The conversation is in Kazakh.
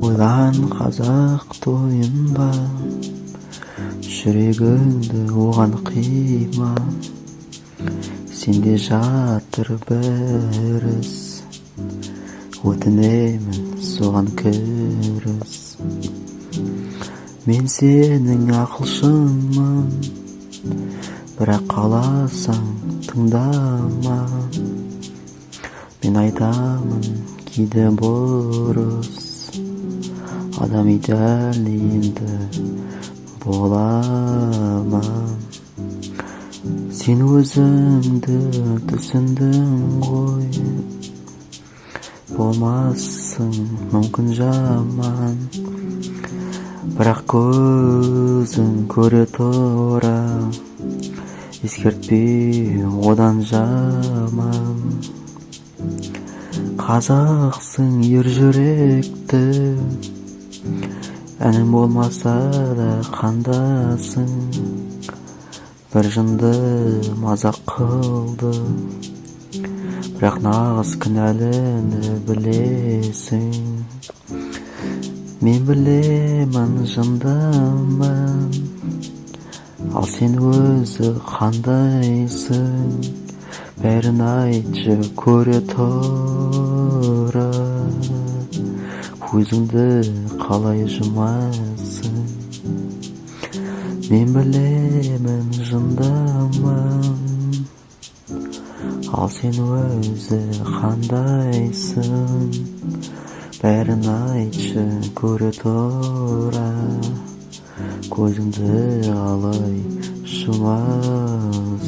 ойлан қазақ тойынба, жүрегіңді оған қима. Сенде жатыр бір іс, өтінемін соған кіріс. Мен сенің ақылшыңмын, бірақ қаласаң тыңдама. Мен айтамын кейде бұрыс, адам идеал енді бола ма? Сен өзіңді түсіндің ғой, болмассың мүмкін жаман. Бірақ көзің көре тұра, ескертпей одан жаман. Қазақсың ер жүректі, әнің болмаса да қандасың. Бір жынды мазақ қылды, бірақ нағыз кінәліні білесің. Мен білемін жындымын, ал сен өзі қандайсың? Бәрін айтшы көре тұра, көзіңді қалай жұмасың? Мен білемін жындымын, ал сен өзі қандайсың? Бәрін айтшы көре тұра, көзіңді қалай жұмасың?